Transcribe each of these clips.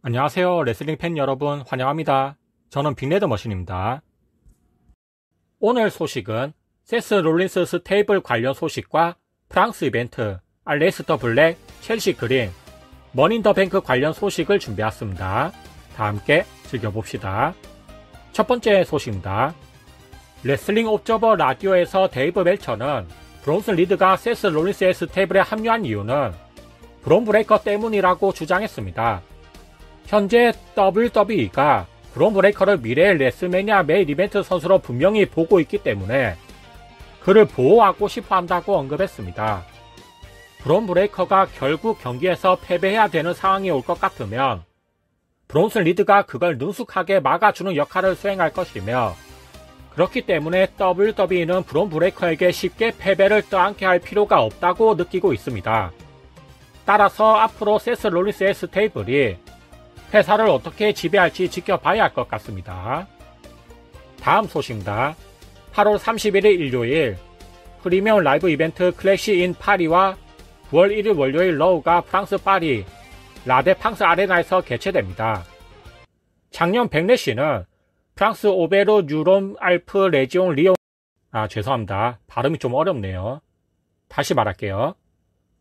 안녕하세요. 레슬링 팬 여러분 환영합니다. 저는 빅레드머신입니다. 오늘 소식은 세스 롤린스 스테이블 관련 소식과 프랑스 이벤트, 알레스터 블랙, 첼시 그린, 머니인더뱅크 관련 소식을 준비했습니다. 다 함께 즐겨봅시다. 첫 번째 소식입니다. 레슬링 옵저버 라디오에서 데이브 멜처는 브론슨 리드가 세스 롤린스의 스테이블에 합류한 이유는 브론 브레이커 때문이라고 주장했습니다. 현재 WWE가 브론 브레이커를 미래의 레슬매니아 메인 이벤트 선수로 분명히 보고 있기 때문에 그를 보호하고 싶어 한다고 언급했습니다. 브론 브레이커가 결국 경기에서 패배해야 되는 상황이 올 것 같으면 브론슨 리드가 그걸 능숙하게 막아주는 역할을 수행할 것이며, 그렇기 때문에 WWE는 브론 브레이커에게 쉽게 패배를 떠안게 할 필요가 없다고 느끼고 있습니다. 따라서 앞으로 세스 롤린스의 스테이블이 회사를 어떻게 지배할지 지켜봐야 할 것 같습니다. 다음 소식입니다. 8월 31일 일요일 프리미엄 라이브 이벤트 클래시 인 파리와 9월 1일 월요일 러우가 프랑스 파리 라데팡스 아레나에서 개최됩니다. 작년 백래시는 프랑스 오베르 뉴롬 알프 레지옹 리옹 죄송합니다. 발음이 좀 어렵네요. 다시 말할게요.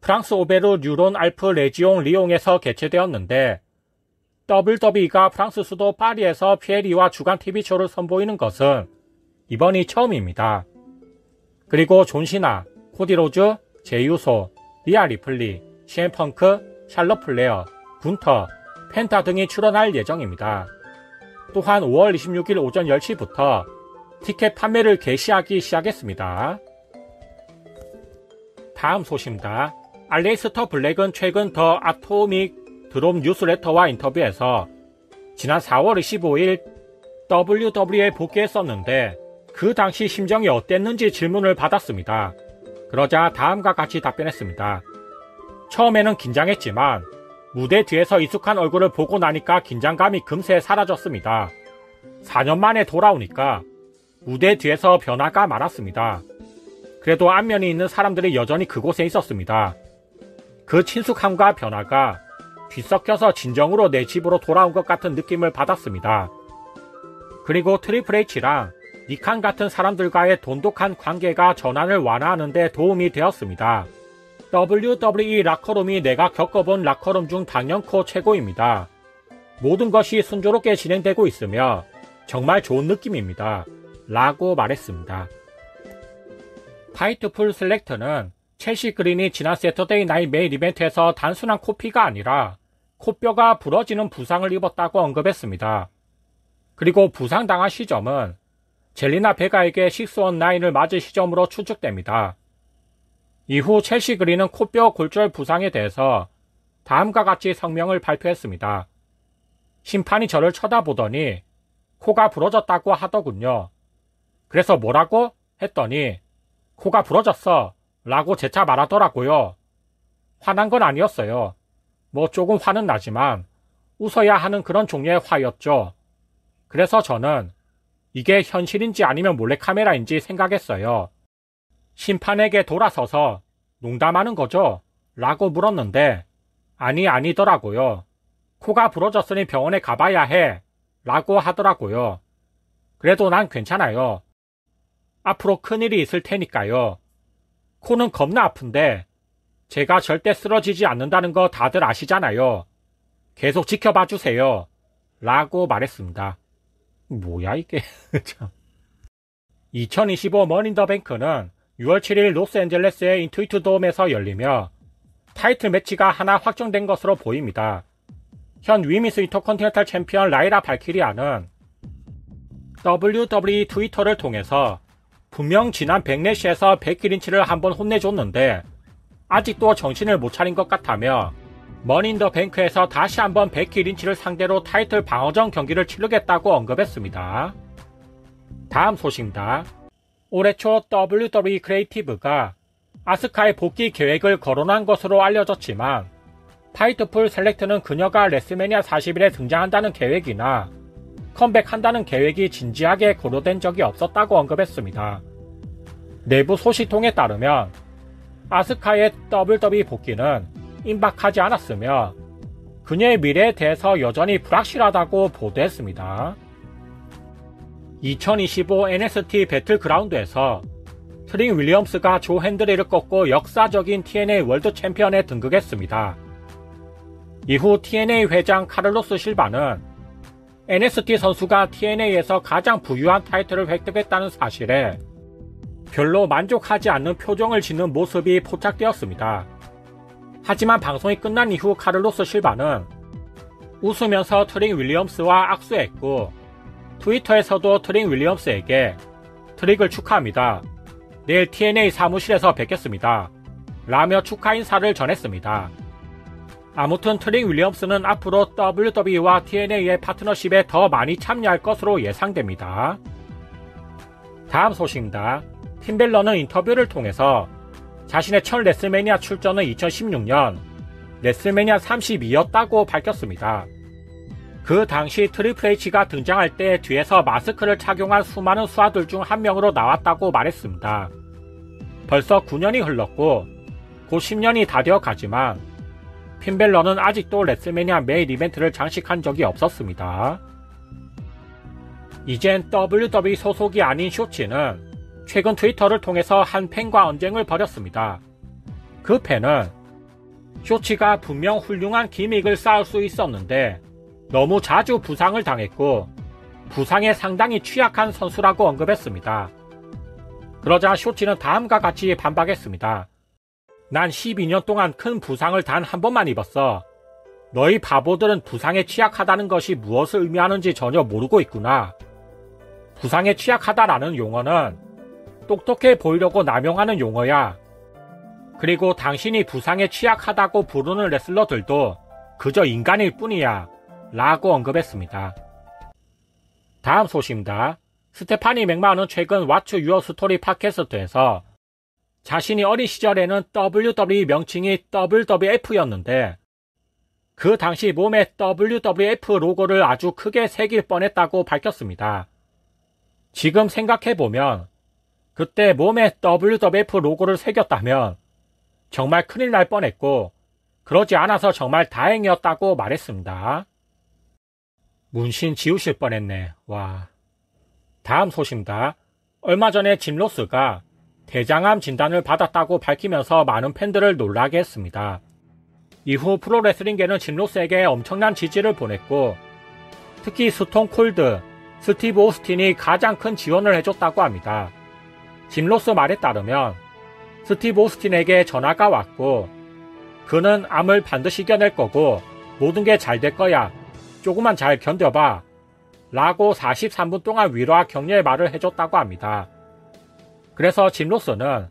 프랑스 오베르 뉴론 알프 레지옹 리옹에서 개최되었는데 WWE가 프랑스 수도 파리에서 피에리와 주간 TV쇼를 선보이는 것은 이번이 처음입니다. 그리고 존시나, 코디 로즈, 제이우소, 리아 리플리, CM 펑크, 샬럿 플레어, 군터, 펜타 등이 출연할 예정입니다. 또한 5월 26일 오전 10시부터 티켓 판매를 개시하기 시작했습니다. 다음 소식입니다. 알레스터 블랙은 최근 더 아토믹 드롭 뉴스레터와 인터뷰에서 지난 4월 25일 WWE에 복귀했었는데 그 당시 심정이 어땠는지 질문을 받았습니다. 그러자 다음과 같이 답변했습니다. 처음에는 긴장했지만 무대 뒤에서 익숙한 얼굴을 보고 나니까 긴장감이 금세 사라졌습니다. 4년 만에 돌아오니까 무대 뒤에서 변화가 많았습니다. 그래도 안면이 있는 사람들이 여전히 그곳에 있었습니다. 그 친숙함과 변화가 뒤섞여서 진정으로 내 집으로 돌아온 것 같은 느낌을 받았습니다. 그리고 트리플 H랑 니칸 같은 사람들과의 돈독한 관계가 전환을 완화하는 데 도움이 되었습니다. WWE 라커룸이 내가 겪어본 라커룸 중 단연코 최고입니다. 모든 것이 순조롭게 진행되고 있으며 정말 좋은 느낌입니다. 라고 말했습니다. 파이트풀 셀렉트는 첼시 그린이 지난 세터데이 나잇 메인 이벤트에서 단순한 코피가 아니라 코뼈가 부러지는 부상을 입었다고 언급했습니다. 그리고 부상당한 시점은 젤리나 베가에게 619을 맞을 시점으로 추측됩니다. 이후 첼시 그린은 코뼈 골절 부상에 대해서 다음과 같이 성명을 발표했습니다. 심판이 저를 쳐다보더니 코가 부러졌다고 하더군요. 그래서 뭐라고? 했더니 코가 부러졌어 라고 재차 말하더라고요. 화난 건 아니었어요. 뭐 조금 화는 나지만 웃어야 하는 그런 종류의 화였죠. 그래서 저는 이게 현실인지 아니면 몰래카메라인지 생각했어요. 심판에게 돌아서서 농담하는 거죠? 라고 물었는데 아니더라고요. 코가 부러졌으니 병원에 가봐야 해 라고 하더라고요. 그래도 난 괜찮아요. 앞으로 큰일이 있을 테니까요. 코는 겁나 아픈데 제가 절대 쓰러지지 않는다는 거 다들 아시잖아요. 계속 지켜봐 주세요. 라고 말했습니다. 뭐야 이게. 2025 머니인더뱅크는 6월 7일 로스앤젤레스의 인투이트 돔에서 열리며 타이틀 매치가 하나 확정된 것으로 보입니다. 현 위미스 인터컨티넨탈 챔피언 라이라 발키리아는 WWE 트위터를 통해서 분명 지난 백래시에서 베키 린치를 한번 혼내줬는데 아직도 정신을 못 차린 것 같다며 머니인더뱅크에서 다시 한번 베키 린치를 상대로 타이틀 방어전 경기를 치르겠다고 언급했습니다. 다음 소식입니다. 올해 초 WWE 크리에이티브가 아스카의 복귀 계획을 거론한 것으로 알려졌지만 파이트풀 셀렉트는 그녀가 레슬매니아 41에 등장한다는 계획이나 컴백한다는 계획이 진지하게 고려된 적이 없었다고 언급했습니다. 내부 소식통에 따르면 아스카의 WWE 복귀는 임박하지 않았으며 그녀의 미래에 대해서 여전히 불확실하다고 보도했습니다. 2025 NXT 배틀그라운드에서 트링 윌리엄스가 조 핸드리를 꺾고 역사적인 TNA 월드 챔피언에 등극했습니다. 이후 TNA 회장 카를로스 실바는 NXT 선수가 TNA에서 가장 부유한 타이틀을 획득했다는 사실에 별로 만족하지 않는 표정을 짓는 모습이 포착되었습니다. 하지만 방송이 끝난 이후 카를로스 실바는 웃으면서 트링 윌리엄스와 악수했고 트위터에서도 트링 윌리엄스에게 트릭을 축하합니다. 내일 TNA 사무실에서 뵙겠습니다. 라며 축하 인사를 전했습니다. 아무튼 트링 윌리엄스는 앞으로 WWE와 TNA의 파트너십에 더 많이 참여할 것으로 예상됩니다. 다음 소식입니다. 핀 벨러는 인터뷰를 통해서 자신의 첫 레슬매니아 출전은 2016년 레슬매니아 32였다고 밝혔습니다. 그 당시 트리플 H가 등장할 때 뒤에서 마스크를 착용한 수많은 수하들 중 한 명으로 나왔다고 말했습니다. 벌써 9년이 흘렀고 곧 10년이 다 되어 가지만 핀 벨러는 아직도 레슬매니아 메인 이벤트를 장식한 적이 없었습니다. 이젠 WWE 소속이 아닌 쇼츠는 최근 트위터를 통해서 한 팬과 언쟁을 벌였습니다. 그 팬은 쇼츠가 분명 훌륭한 기믹을 쌓을 수 있었는데 너무 자주 부상을 당했고 부상에 상당히 취약한 선수라고 언급했습니다. 그러자 쇼츠는 다음과 같이 반박했습니다. 난 12년 동안 큰 부상을 단 한 번만 입었어. 너희 바보들은 부상에 취약하다는 것이 무엇을 의미하는지 전혀 모르고 있구나. 부상에 취약하다라는 용어는 똑똑해 보이려고 남용하는 용어야. 그리고 당신이 부상에 취약하다고 부르는 레슬러들도 그저 인간일 뿐이야. 라고 언급했습니다. 다음 소식입니다. 스테파니 맥마은은 최근 What's Your Story 팟캐스트에서 자신이 어린 시절에는 WWE 명칭이 WWF였는데 그 당시 몸에 WWF 로고를 아주 크게 새길 뻔했다고 밝혔습니다. 지금 생각해보면 그때 몸에 WWF 로고를 새겼다면 정말 큰일 날 뻔했고 그러지 않아서 정말 다행이었다고 말했습니다. 문신 지우실 뻔했네. 와. 다음 소식입니다. 얼마 전에 짐 로스가 대장암 진단을 받았다고 밝히면서 많은 팬들을 놀라게 했습니다. 이후 프로레슬링계는 짐 로스에게 엄청난 지지를 보냈고 특히 스톤 콜드, 스티브 오스틴이 가장 큰 지원을 해줬다고 합니다. 짐 로스 말에 따르면 스티브 오스틴에게 전화가 왔고 그는 암을 반드시 이겨낼 거고 모든 게 잘 될 거야. 조금만 잘 견뎌봐. 라고 43분 동안 위로와 격려의 말을 해줬다고 합니다. 그래서 짐 로스는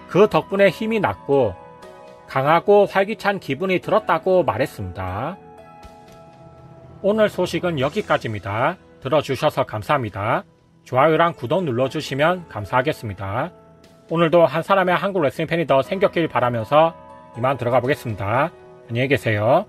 그 덕분에 힘이 났고 강하고 활기찬 기분이 들었다고 말했습니다. 오늘 소식은 여기까지입니다. 들어주셔서 감사합니다. 좋아요랑 구독 눌러주시면 감사하겠습니다. 오늘도 한 사람의 한국 레슬링 팬이 더 생겼길 바라면서 이만 들어가 보겠습니다. 안녕히 계세요.